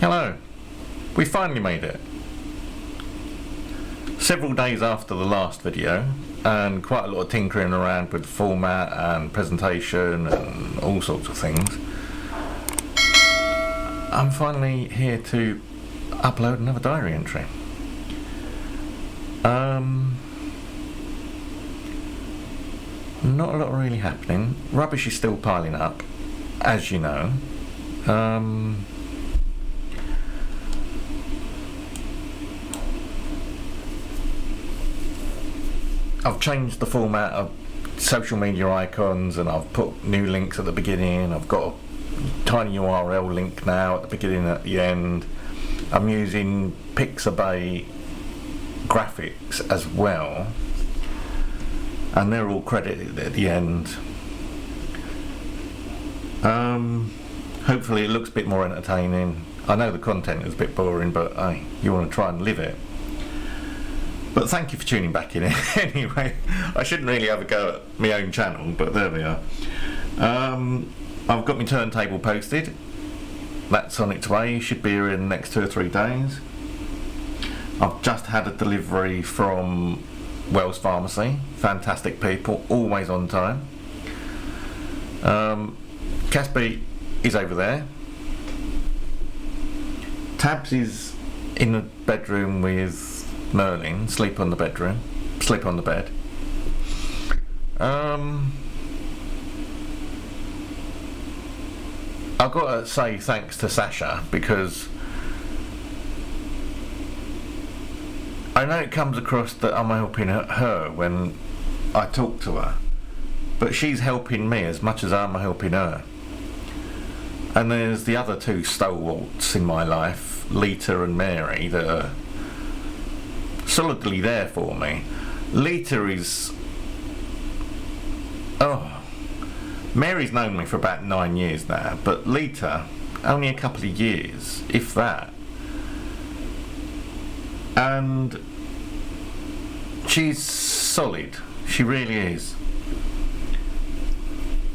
Hello, we finally made it. Several days after the last video, and quite a lot of tinkering around with the format and presentation and all sorts of things, I'm finally here to upload another diary entry. Not a lot really happening. Rubbish is still piling up, as you know. I've changed the format of social media icons and I've put new links at the beginning. I've got a tiny URL link now at the beginning and at the end. I'm using Pixabay graphics as well, and they're all credited at the end. Hopefully it looks a bit more entertaining. I know the content is a bit boring, but hey, you want to try and live it. But thank you for tuning back in anyway. I shouldn't really have a go at my own channel, but there we are. I've got my turntable posted. That's on its way, should be here in the next 2 or 3 days. I've just had a delivery from Wells Pharmacy. Fantastic people, always on time. Casby is over there. Tabs is in the bedroom with Merlin, sleep on the bed. I've got to say thanks to Sasha, because I know it comes across that I'm helping her when I talk to her, but she's helping me as much as I'm helping her. And there's the other 2 stalwarts in my life, Lita and Mary, that are solidly there for me. Lita is... Mary's known me for about 9 years now, but Lita, only a couple of years, if that. And she's solid. She really is.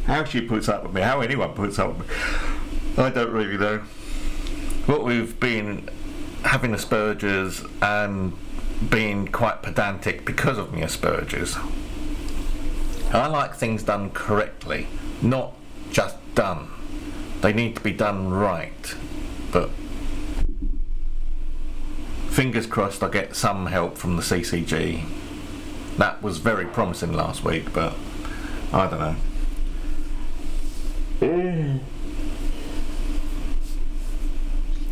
How she puts up with me, how anyone puts up with me, I don't really know. What we've been having Asperger's and being quite pedantic because of my Asperger's. I like things done correctly, not just done. They need to be done right. But fingers crossed I get some help from the CCG. That was very promising last week, but I don't know.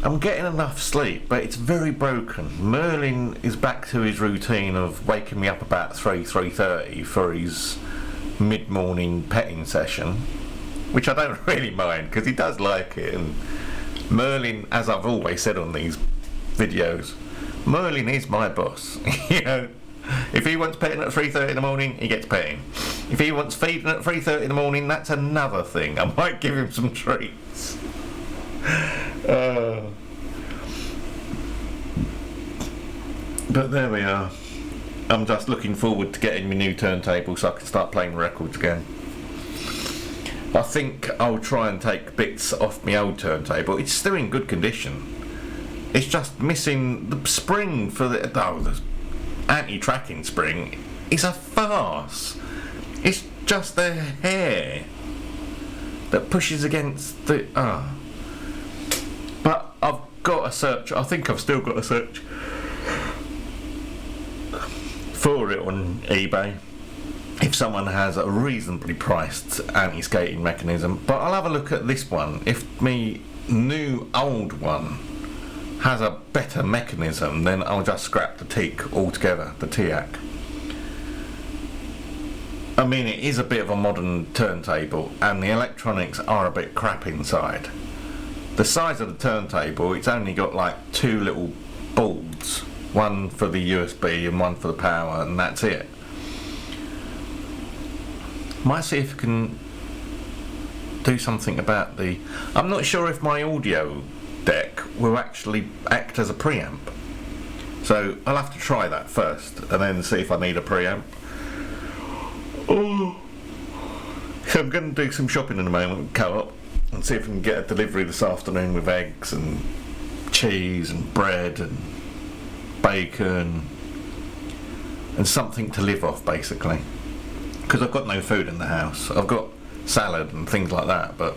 I'm getting enough sleep, but it's very broken. Merlin is back to his routine of waking me up about 3:30 for his mid-morning petting session, which I don't really mind because he does like it. And Merlin, as I've always said on these videos, Merlin is my boss. You know, if he wants petting at 3:30 in the morning, he gets petting. If he wants feeding at 3:30 in the morning, that's another thing. I might give him some treats. But there we are. I'm just looking forward to getting my new turntable so I can start playing records again. I think I'll try and take bits off my old turntable. It's still in good condition. It's just missing the spring for the anti-tracking spring. It's a farce. It's just the hair that pushes against the... But I've got a search. I think I've still got a search for it on eBay if someone has a reasonably priced anti-skating mechanism. But I'll have a look at this one. If me new old one has a better mechanism, then I'll just scrap the teak altogether, the TIAC. I mean, it is a bit of a modern turntable and the electronics are a bit crap inside. The size of the turntable, it's only got like 2 little boards, one for the USB and one for the power, and that's it. Might see if I can do something about the... I'm not sure if my audio deck will actually act as a preamp. So I'll have to try that first and then see if I need a preamp. So I'm going to do some shopping in a moment with Co-op and see if we can get a delivery this afternoon with eggs and cheese and bread and bacon and something to live off, basically, because I've got no food in the house. I've got salad and things like that, but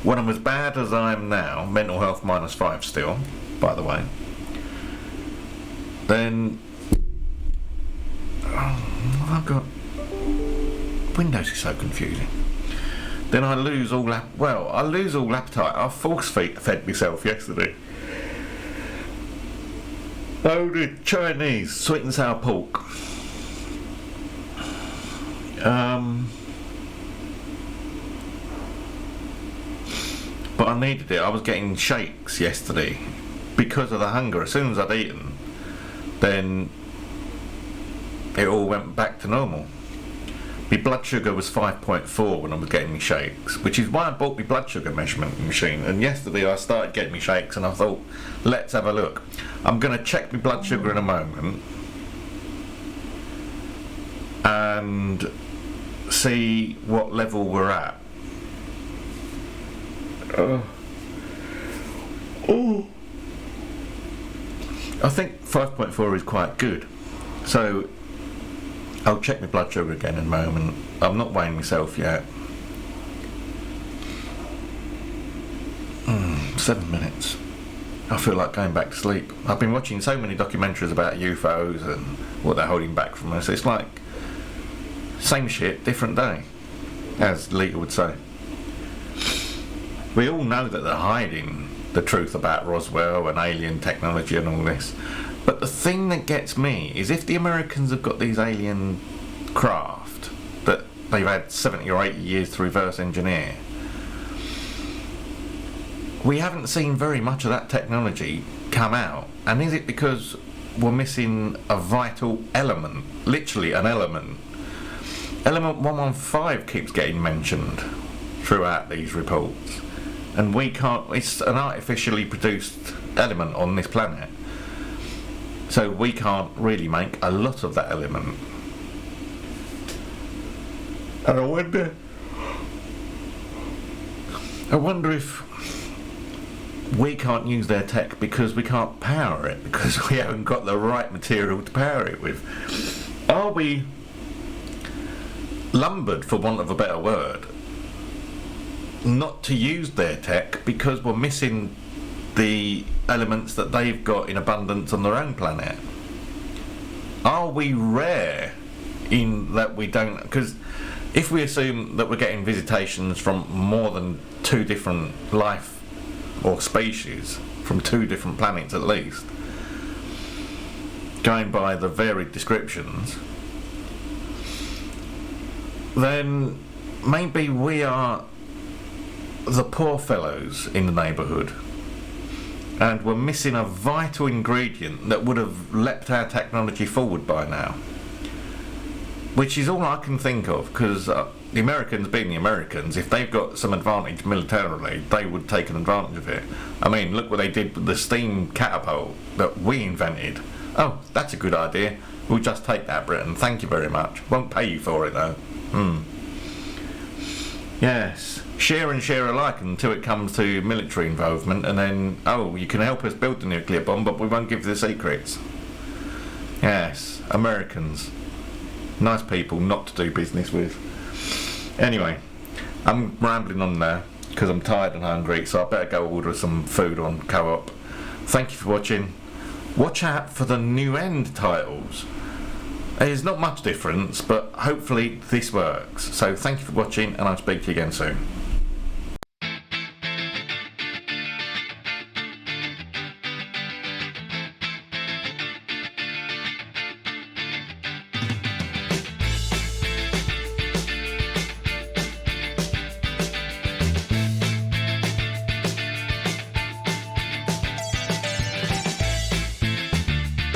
when I'm as bad as I am now, mental health -5 still, by the way, then I've got Windows is so confusing. Then I lose all appetite. I force fed myself yesterday. Oh, the Chinese sweet and sour pork. But I needed it. I was getting shakes yesterday because of the hunger. As soon as I'd eaten, then it all went back to normal. My blood sugar was 5.4 when I was getting my shakes, which is why I bought my blood sugar measurement machine. And yesterday I started getting my shakes and I thought, let's have a look. I'm going to check my blood sugar in a moment and see what level we're at. I think 5.4 is quite good. So I'll check my blood sugar again in a moment. I'm not weighing myself yet. 7 minutes. I feel like going back to sleep. I've been watching so many documentaries about UFOs and what they're holding back from us. It's like same shit, different day, as Lita would say. We all know that they're hiding the truth about Roswell and alien technology and all this. But the thing that gets me is if the Americans have got these alien craft that they've had 70 or 80 years to reverse engineer, we haven't seen very much of that technology come out. And is it because we're missing a vital element, literally an element? Element 115 keeps getting mentioned throughout these reports, and we can't. It's an artificially produced element on this planet, so we can't really make a lot of that element. And I wonder if we can't use their tech because we can't power it, because we haven't got the right material to power it with. Are we lumbered, for want of a better word, not to use their tech because we're missing the elements that they've got in abundance on their own planet? Are we rare in that we don't? Because if we assume that we're getting visitations from more than 2 different life or species from 2 different planets at least, going by the varied descriptions, then maybe we are the poor fellows in the neighbourhood, and we're missing a vital ingredient that would have leapt our technology forward by now, which is all I can think of, because the Americans being the Americans, if they've got some advantage militarily, they would take an advantage of it. I mean, look what they did with the steam catapult that we invented. Oh, that's a good idea. We'll just take that, Britain. Thank you very much. Won't pay you for it, though. Yes. Share and share alike until it comes to military involvement, and then, oh, you can help us build the nuclear bomb, but we won't give the secrets. Yes. Americans. Nice people not to do business with. Anyway, I'm rambling on there because I'm tired and hungry, so I better go order some food on Co-op. Thank you for watching. Watch out for the new end titles. There's not much difference, but hopefully this works. So thank you for watching, and I'll speak to you again soon.